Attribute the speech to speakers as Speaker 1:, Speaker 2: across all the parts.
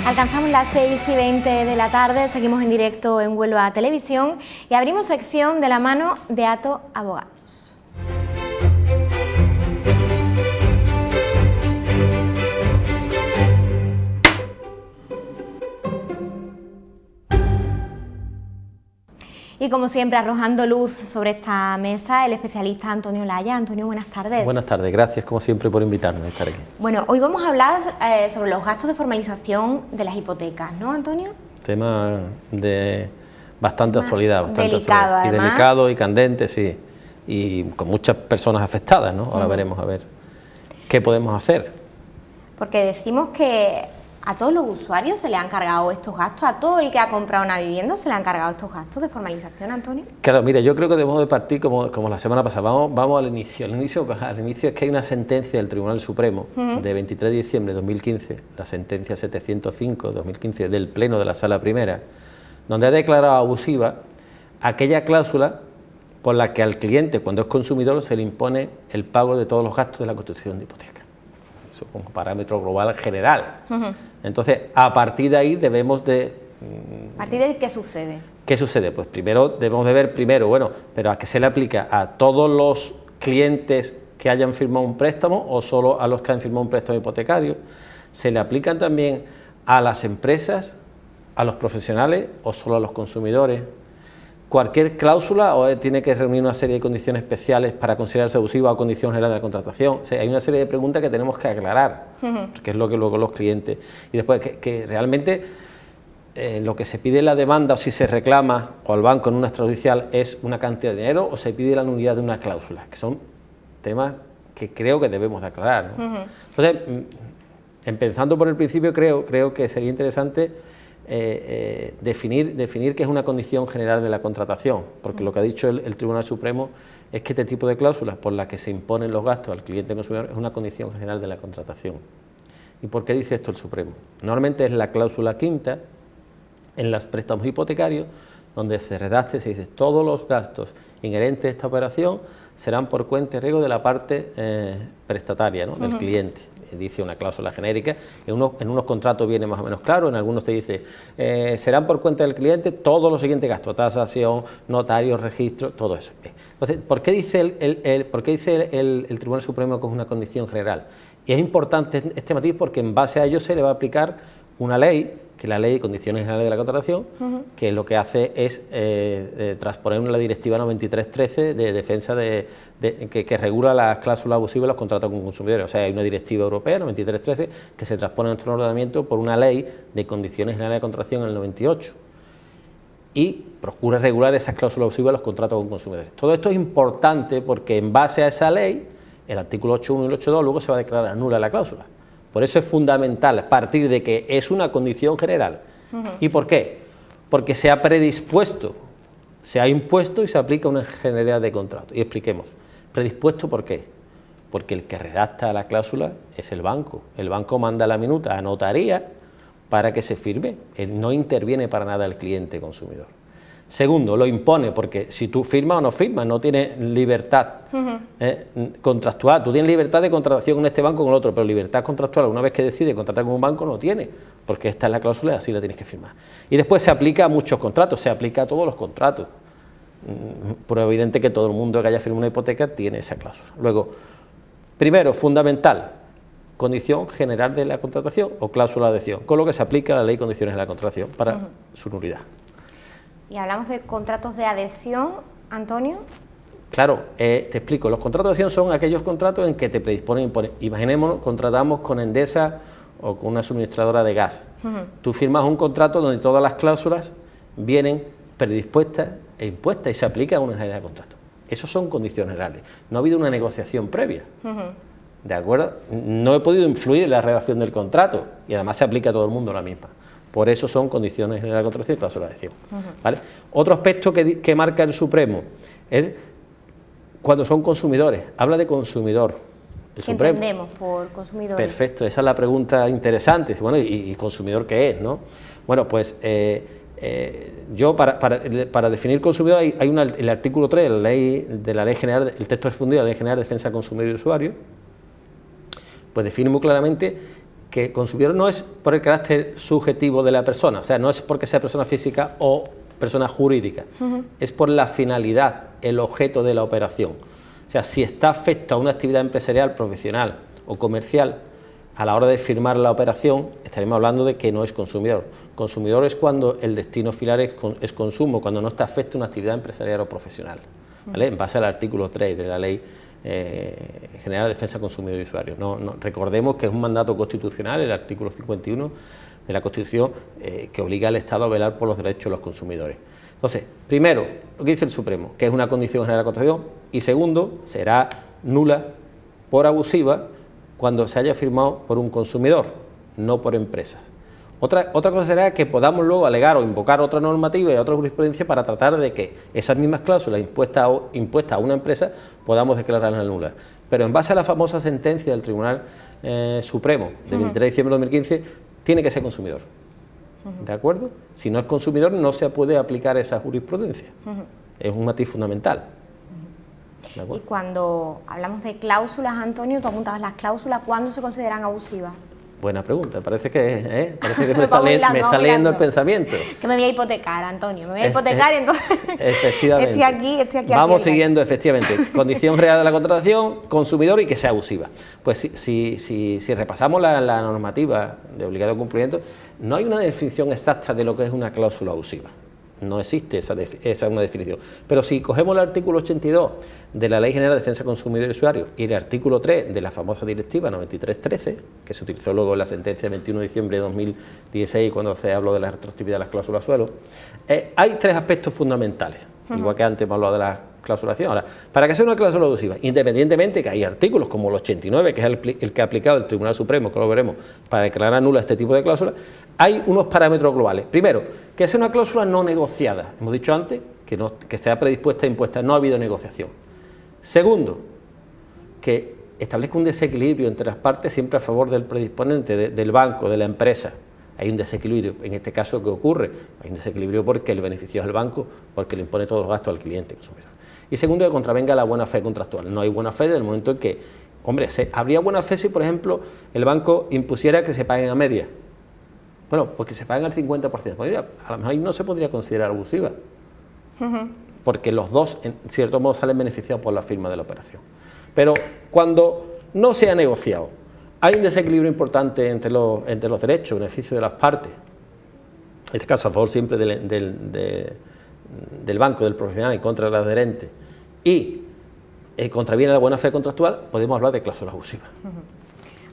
Speaker 1: Alcanzamos las 6:20 de la tarde, seguimos en directo en Huelva Televisión y abrimos sección de la mano de Ato Abogados. Y como siempre, arrojando luz sobre esta mesa, el especialista Antonio Laya. Antonio, buenas tardes.
Speaker 2: Buenas tardes, gracias como siempre por invitarme a estar aquí.
Speaker 1: Bueno, hoy vamos a hablar sobre los gastos de formalización de las hipotecas, ¿no, Antonio?
Speaker 2: Tema de bastante actualidad,
Speaker 1: delicado, además.
Speaker 2: Y delicado y candente, sí, y con muchas personas afectadas, ¿no? Ahora veremos a ver qué podemos hacer.
Speaker 1: Porque decimos que a todos los usuarios se le han cargado estos gastos, a todo el que ha comprado una vivienda se le han cargado estos gastos de formalización, Antonio.
Speaker 2: Claro, mira, yo creo que debemos de partir como la semana pasada, vamos al inicio. Al inicio es que hay una sentencia del Tribunal Supremo de 23 de diciembre de 2015, la sentencia 705 de 2015 del Pleno de la Sala Primera, donde ha declarado abusiva aquella cláusula por la que al cliente, cuando es consumidor, se le impone el pago de todos los gastos de la constitución de hipoteca. Eso como parámetro global general. Entonces, a partir de ahí debemos de...
Speaker 1: ¿A partir de ahí qué sucede?
Speaker 2: ¿Qué sucede? Pues primero debemos de ver, bueno, pero ¿a qué se le aplica? ¿A todos los clientes que hayan firmado un préstamo o solo a los que han firmado un préstamo hipotecario? ¿Se le aplican también a las empresas, a los profesionales o solo a los consumidores? ¿Cualquier cláusula o tiene que reunir una serie de condiciones especiales para considerarse abusiva o condición general de la contratación? O sea, hay una serie de preguntas que tenemos que aclarar, que es lo que luego los clientes... Y después que realmente lo que se pide en la demanda o si se reclama o al banco en una extrajudicial es una cantidad de dinero o se pide la nulidad de una cláusula, que son temas que creo que debemos de aclarar, ¿no? Entonces, empezando por el principio, creo que sería interesante definir qué es una condición general de la contratación, porque lo que ha dicho el Tribunal Supremo es que este tipo de cláusulas por las que se imponen los gastos al cliente consumidor es una condición general de la contratación. ¿Y por qué dice esto el Supremo? Normalmente es la cláusula quinta en los préstamos hipotecarios, donde se redacte, se dice todos los gastos inherentes a esta operación serán por cuenta y riesgo de la parte prestataria, ¿no? Del cliente. Dice una cláusula genérica, en unos contratos viene más o menos claro, en algunos te dice serán por cuenta del cliente todos los siguientes gastos, tasación, notario, registro, todo eso. Entonces, ¿por qué dice el Tribunal Supremo que es una condición general? Y es importante este matiz porque en base a ello se le va a aplicar una ley, que es la Ley de Condiciones Generales de la Contratación, que lo que hace es transponer la Directiva 93/13 de defensa que regula las cláusulas abusivas de los contratos con consumidores. O sea, hay una Directiva Europea, 93/13, que se transpone en nuestro ordenamiento por una Ley de Condiciones Generales de Contratación en el 98 y procura regular esas cláusulas abusivas de los contratos con consumidores. Todo esto es importante porque en base a esa ley, el artículo 8.1 y el 8.2, luego se va a declarar nula la cláusula. Por eso es fundamental partir de que es una condición general. ¿Y por qué? Porque se ha predispuesto, se ha impuesto y se aplica una generalidad de contrato. Y expliquemos. ¿Predispuesto por qué? Porque el que redacta la cláusula es el banco. El banco manda la minuta a notaría para que se firme. Él no interviene para nada el cliente consumidor. Segundo, lo impone, porque si tú firmas o no firmas, no tienes libertad contractual. Tú tienes libertad de contratación con este banco o con el otro, pero libertad contractual, una vez que decides contratar con un banco, no tiene, porque esta es la cláusula y así la tienes que firmar. Y después se aplica a muchos contratos, se aplica a todos los contratos. Pero es evidente que todo el mundo que haya firmado una hipoteca tiene esa cláusula. Luego, primero, fundamental, condición general de la contratación o cláusula de adhesión, con lo que se aplica la Ley de Condiciones de la Contratación para su nulidad.
Speaker 1: Y hablamos de contratos de adhesión, Antonio.
Speaker 2: Claro, te explico, los contratos de adhesión son aquellos contratos en que te predisponen, imaginémonos, contratamos con Endesa o con una suministradora de gas. Tú firmas un contrato donde todas las cláusulas vienen predispuestas e impuestas y se aplica a una generalidad de contrato. Esos son condiciones generales, no ha habido una negociación previa. ¿De acuerdo? No he podido influir en la redacción del contrato y además se aplica a todo el mundo la misma. Por eso son condiciones generales de contratación y cláusula de adhesión. ¿Vale? Otro aspecto que marca el Supremo es cuando son consumidores. Habla de consumidor.
Speaker 1: ¿Qué entendemos por consumidor?
Speaker 2: Perfecto, esa es la pregunta interesante. Bueno, ¿y consumidor qué es, no? Bueno, pues yo para definir consumidor hay el artículo 3 de la ley general, el texto refundido de la Ley General de Defensa del Consumidor y Usuario, pues define muy claramente que consumidor no es por el carácter subjetivo de la persona, o sea, no es porque sea persona física o persona jurídica, es por la finalidad, el objeto de la operación. O sea, si está afecto a una actividad empresarial, profesional o comercial, a la hora de firmar la operación, estaremos hablando de que no es consumidor. Consumidor es cuando el destino final es consumo, cuando no está afecto a una actividad empresarial o profesional, ¿vale? En base al artículo 3 de la Ley General de Defensa del Consumidor y Usuario. Recordemos que es un mandato constitucional, el artículo 51 de la Constitución, que obliga al Estado a velar por los derechos de los consumidores. Entonces, primero, lo que dice el Supremo, que es una condición general de la contratación, y segundo, será nula por abusiva cuando se haya firmado por un consumidor, no por empresas. Otra cosa será que podamos luego alegar o invocar otra normativa y otra jurisprudencia para tratar de que esas mismas cláusulas impuestas a una empresa podamos declararlas nulas. Pero en base a la famosa sentencia del Tribunal Supremo de 23 de diciembre de 2015, tiene que ser consumidor. ¿De acuerdo? Si no es consumidor, no se puede aplicar esa jurisprudencia. Es un matiz fundamental.
Speaker 1: Y cuando hablamos de cláusulas, Antonio, tú apuntabas las cláusulas, ¿cuándo se consideran abusivas?
Speaker 2: Buena pregunta, parece que me está leyendo el pensamiento.
Speaker 1: Que me voy a hipotecar, Antonio, me voy a hipotecar y entonces
Speaker 2: efectivamente.
Speaker 1: estoy aquí.
Speaker 2: Vamos siguiendo, efectivamente, condición real de la contratación, consumidor y que sea abusiva. Pues si repasamos la normativa de obligado cumplimiento, no hay una definición exacta de lo que es una cláusula abusiva. No existe esa una definición. Pero si cogemos el artículo 82 de la Ley General de Defensa del Consumidor y Usuario y el artículo 3 de la famosa Directiva 9313, que se utilizó luego en la sentencia del 21 de diciembre de 2016 cuando se habló de la retroactividad de las cláusulas suelo, hay tres aspectos fundamentales, igual que antes hemos hablado de la clausulación. Ahora, para que sea una cláusula abusiva, independientemente que hay artículos como el 89, que es el que ha aplicado el Tribunal Supremo, que lo veremos, para declarar nula este tipo de cláusulas, hay unos parámetros globales. Primero, que sea una cláusula no negociada. Hemos dicho antes que sea predispuesta e impuesta, no ha habido negociación. Segundo, que establezca un desequilibrio entre las partes siempre a favor del predisponente, del banco, de la empresa. Hay un desequilibrio, en este caso, ¿qué ocurre? Hay un desequilibrio porque el beneficio es el banco, porque le impone todos los gastos al cliente consumidor. Y segundo, que contravenga la buena fe contractual. No hay buena fe desde el momento en que, hombre, habría buena fe si, por ejemplo, el banco impusiera que se paguen a media. Bueno, pues que se paguen al 50%. Pues, a lo mejor ahí no se podría considerar abusiva, porque los dos, en cierto modo, salen beneficiados por la firma de la operación. Pero cuando no se ha negociado, hay un desequilibrio importante entre los derechos, beneficios de las partes, en este caso a favor siempre del banco, del profesional, en contra del adherente, y contraviene la buena fe contractual, podemos hablar de cláusulas abusivas.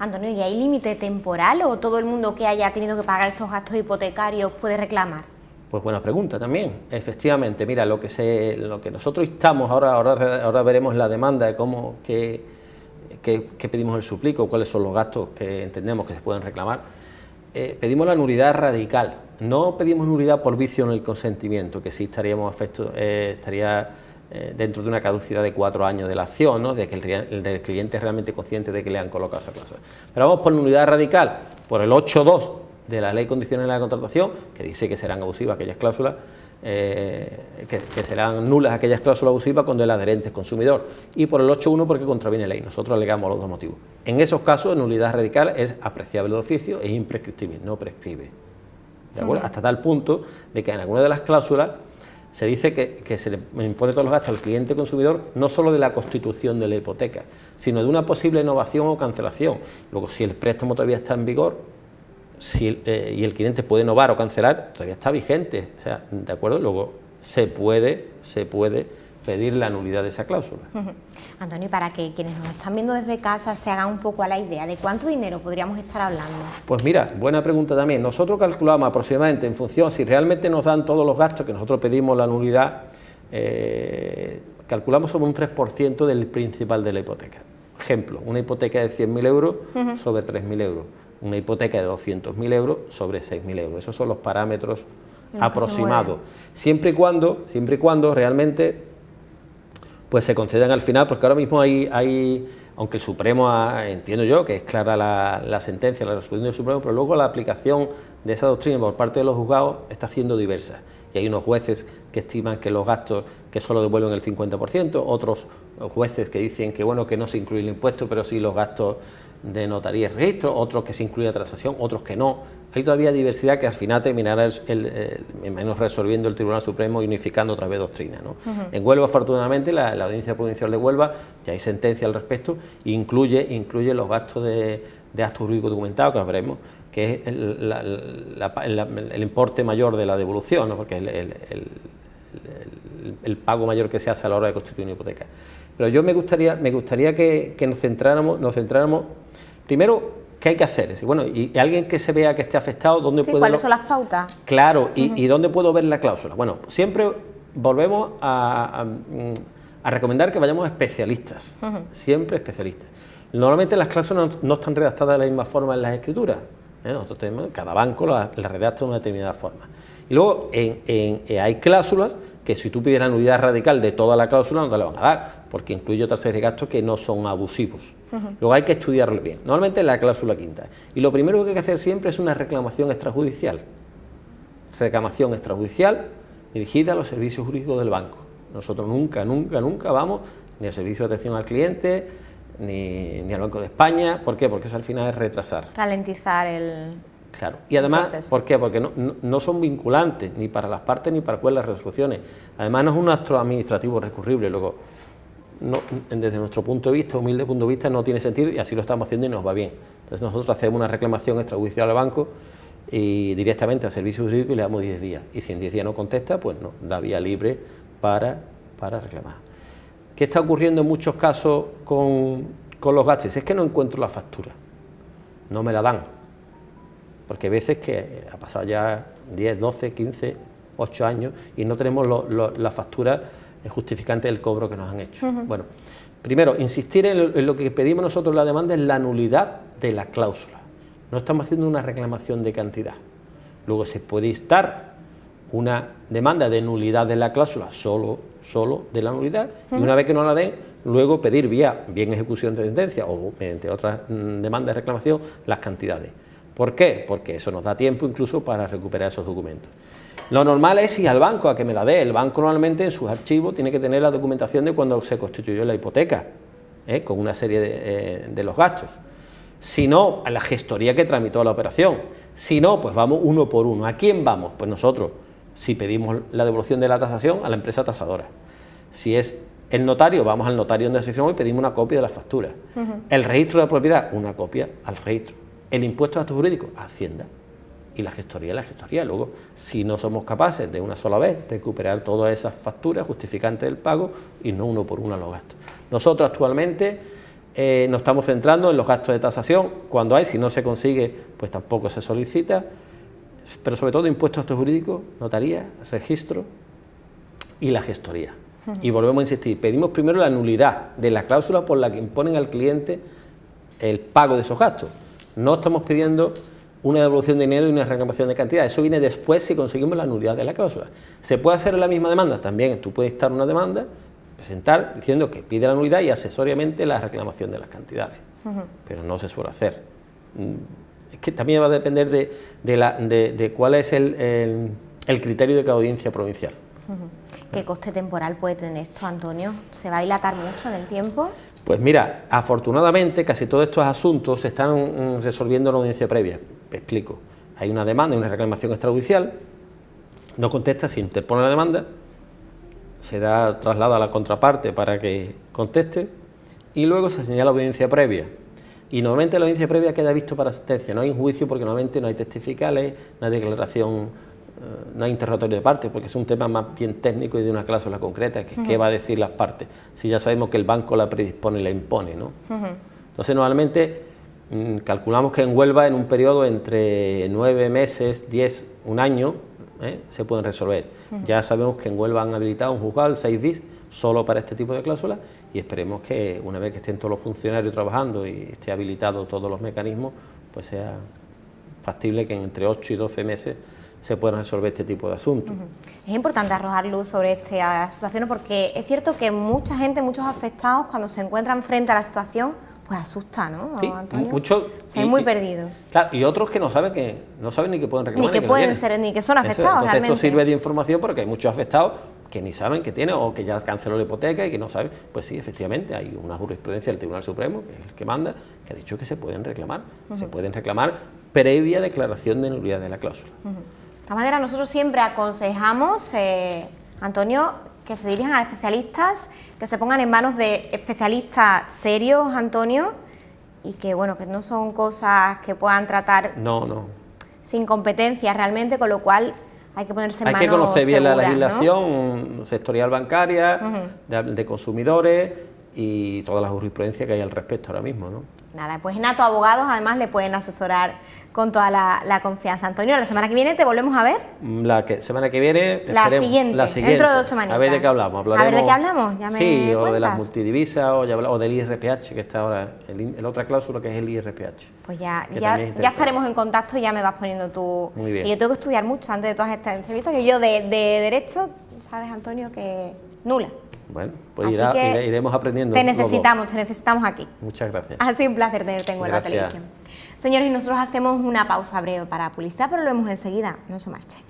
Speaker 1: Antonio, ¿y hay límite temporal o todo el mundo que haya tenido que pagar estos gastos hipotecarios puede reclamar? Pues buena pregunta también, efectivamente. Mira, lo que nosotros instamos, ahora veremos la demanda de cómo, qué pedimos el suplico, cuáles son los gastos que entendemos que se pueden reclamar. Pedimos la nulidad radical, no pedimos nulidad por vicio en el consentimiento, que sí estaría dentro de una caducidad de 4 años de la acción, ¿no? De que el cliente es realmente consciente de que le han colocado esa cláusula. Pero vamos por nulidad radical, por el 8.2 de la Ley Condiciones de la Contratación, que dice que serán abusivas aquellas cláusulas, que serán nulas aquellas cláusulas abusivas cuando el adherente es consumidor, y por el 8.1 porque contraviene ley. Nosotros alegamos los dos motivos. En esos casos, nulidad radical es apreciable de oficio, es imprescriptible, no prescribe. ¿De acuerdo? Hasta tal punto de que en alguna de las cláusulas se dice que se le impone todos los gastos al cliente consumidor, no solo de la constitución de la hipoteca, sino de una posible innovación o cancelación. Luego, si el préstamo todavía está en vigor, y el cliente puede innovar o cancelar, todavía está vigente, o sea, ¿de acuerdo? Luego se puede pedir la nulidad de esa cláusula. Antonio, para que quienes nos están viendo desde casa se hagan un poco a la idea, ¿de cuánto dinero podríamos estar hablando? Pues mira, buena pregunta también. Nosotros calculamos aproximadamente en función, si realmente nos dan todos los gastos que nosotros pedimos la nulidad, calculamos sobre un 3% del principal de la hipoteca. Ejemplo, una hipoteca de 100.000 euros sobre 3.000 euros. Una hipoteca de 200.000 euros sobre 6.000 euros. Esos son los parámetros aproximados. Siempre y cuando realmente pues se concedan al final, porque ahora mismo hay aunque el Supremo entiendo yo que es clara la sentencia, la resolución del Supremo, pero luego la aplicación de esa doctrina por parte de los juzgados está siendo diversa. Y hay unos jueces que estiman que los gastos que solo devuelven el 50%, otros jueces que dicen que bueno, que no se incluye el impuesto, pero sí los gastos
Speaker 2: de notaría y registro, otros que se incluye transacción, otros que no. Hay todavía diversidad que al final terminará menos resolviendo el Tribunal Supremo y unificando otra vez doctrina, ¿no? En Huelva, afortunadamente, la Audiencia Provincial de Huelva, ya hay sentencia al respecto, incluye los gastos de actos jurídicos documentados, que veremos, que es el importe mayor de la devolución, ¿no? Porque el pago mayor que se hace a la hora de constituir una hipoteca. Pero yo me gustaría que nos centráramos primero, ¿qué hay que hacer? Bueno, y alguien que se vea que esté afectado, ¿dónde puede...?
Speaker 1: ¿Cuáles son las pautas?
Speaker 2: Claro, y ¿dónde puedo ver la cláusula? Bueno, siempre volvemos a recomendar que vayamos a especialistas, siempre especialistas. Normalmente las cláusulas no están redactadas de la misma forma en las escrituras. Nosotros tenemos, cada banco la redacta de una determinada forma. Y luego hay cláusulas que si tú pidieras nulidad radical de toda la cláusula no te la van a dar, porque incluye otra serie de gastos que no son abusivos. Luego hay que estudiarlo bien. Normalmente es la cláusula quinta. Y lo primero que hay que hacer siempre es una reclamación extrajudicial. Reclamación extrajudicial dirigida a los servicios jurídicos del banco. Nosotros nunca vamos ni al servicio de atención al cliente, ni al Banco de España. ¿Por qué? Porque eso al final es retrasar.
Speaker 1: Ralentizar el...
Speaker 2: Claro, y además, ¿por qué? Porque no son vinculantes ni para las partes ni para las resoluciones. Además no es un acto administrativo recurrible, luego, desde nuestro punto de vista, humilde punto de vista, no tiene sentido y así lo estamos haciendo y nos va bien. Entonces nosotros hacemos una reclamación extrajudicial al banco y directamente al servicio jurídico y le damos 10 días. Y si en 10 días no contesta, pues no, da vía libre para reclamar. ¿Qué está ocurriendo en muchos casos con los gastos? Es que no encuentro la factura, no me la dan. Porque hay veces que ha pasado ya 10, 12, 15, 8 años y no tenemos la factura justificante del cobro que nos han hecho. Bueno, primero, insistir en lo que pedimos nosotros en la demanda es la nulidad de la cláusula. No estamos haciendo una reclamación de cantidad. Luego se puede instar una demanda de nulidad de la cláusula, solo de la nulidad, y una vez que no la den, luego pedir vía bien ejecución de sentencia o mediante otras demandas de reclamación las cantidades. ¿Por qué? Porque eso nos da tiempo incluso para recuperar esos documentos. Lo normal es ir al banco a que me la dé. El banco normalmente en sus archivos tiene que tener la documentación de cuando se constituyó la hipoteca, con una serie de los gastos. Si no, a la gestoría que tramitó la operación. Si no, pues vamos uno por uno. ¿A quién vamos? Pues nosotros, si pedimos la devolución de la tasación, a la empresa tasadora. Si es el notario, vamos al notario donde asociación y pedimos una copia de la factura. El registro de la propiedad, una copia al registro. El impuesto de actos jurídicos, Hacienda, y la gestoría. Luego, si no somos capaces de una sola vez recuperar todas esas facturas justificantes del pago y no uno por uno los gastos. Nosotros actualmente nos estamos centrando en los gastos de tasación, cuando hay, si no se consigue, pues tampoco se solicita, pero sobre todo impuestos de actos jurídicos, notaría, registro y la gestoría. Y volvemos a insistir, pedimos primero la nulidad de la cláusula por la que imponen al cliente el pago de esos gastos. No estamos pidiendo una devolución de dinero y una reclamación de cantidad. Eso viene después si conseguimos la nulidad de la cláusula. ¿Se puede hacer en la misma demanda? También tú puedes dictar una demanda, presentar diciendo que pide la nulidad y accesoriamente la reclamación de las cantidades. Pero no se suele hacer. Es que también va a depender de cuál es el criterio de cada audiencia provincial.
Speaker 1: ¿Qué coste temporal puede tener esto, Antonio? ¿Se va a dilatar mucho en el tiempo?
Speaker 2: Pues mira, afortunadamente casi todos estos asuntos se están resolviendo en la audiencia previa. Te explico. Hay una demanda y una reclamación extrajudicial, no contesta, se interpone la demanda, se da traslado a la contraparte para que conteste y luego se señala la audiencia previa. Y normalmente la audiencia previa queda visto para sentencia, no hay un juicio porque normalmente no hay testificales, no hay declaración, no hay interrogatorio de partes, porque es un tema más bien técnico y de una cláusula concreta, que qué va a decir las partes, si ya sabemos que el banco la predispone y la impone, ¿no? Entonces normalmente calculamos que en Huelva en un periodo entre 9 meses, 10, un año, se pueden resolver. Ya sabemos que en Huelva han habilitado un juzgado, el 6 bis, solo para este tipo de cláusulas, y esperemos que una vez que estén todos los funcionarios trabajando y esté habilitado todos los mecanismos, pues sea factible que entre 8 y 12 meses se puedan resolver este tipo de asuntos.
Speaker 1: Es importante arrojar luz sobre esta situación porque es cierto que mucha gente, muchos afectados, cuando se encuentran frente a la situación, pues asusta, ¿no,
Speaker 2: sí,
Speaker 1: Antonio?
Speaker 2: Muchos.
Speaker 1: Se ven muy perdidos.
Speaker 2: Claro, y otros que no saben ni que pueden reclamar.
Speaker 1: Ni que pueden ser, ni que son afectados.
Speaker 2: Entonces esto sirve de información porque hay muchos afectados que ni saben que tiene o que ya canceló la hipoteca y que no saben. Pues sí, efectivamente, hay una jurisprudencia del Tribunal Supremo, que es el que manda, que ha dicho que se pueden reclamar. Se pueden reclamar previa declaración de nulidad de la cláusula.
Speaker 1: De esta manera, nosotros siempre aconsejamos, Antonio, que se dirijan a especialistas, que se pongan en manos de especialistas serios, Antonio, y que, bueno, que no son cosas que puedan tratar sin competencia realmente, con lo cual hay que ponerse en manos seguras.
Speaker 2: Hay que conocer bien la legislación sectorial bancaria, de consumidores y toda la jurisprudencia que hay al respecto ahora mismo, ¿no?
Speaker 1: Nada, pues Nato Abogados además le pueden asesorar con toda la confianza. Antonio, la semana que viene te volvemos a ver.
Speaker 2: Semana que viene,
Speaker 1: la siguiente, dentro de 2 semanitas.
Speaker 2: A ver de qué hablamos.
Speaker 1: A ver de qué hablamos, ya me
Speaker 2: sí,
Speaker 1: cuentas.
Speaker 2: O de las multidivisas o del IRPH, que está ahora, la otra cláusula que es el IRPH.
Speaker 1: Pues ya estaremos en contacto y ya me vas poniendo tú.
Speaker 2: Muy bien.
Speaker 1: Que yo tengo que estudiar mucho antes de todas estas entrevistas, que yo de Derecho, sabes, Antonio, que nula.
Speaker 2: Bueno, pues iremos aprendiendo.
Speaker 1: Te necesitamos aquí.
Speaker 2: Muchas gracias.
Speaker 1: Ha sido un placer tenerte en Huelva Televisión. Señores, y nosotros hacemos una pausa breve para publicidad, pero lo vemos enseguida. No se marchen.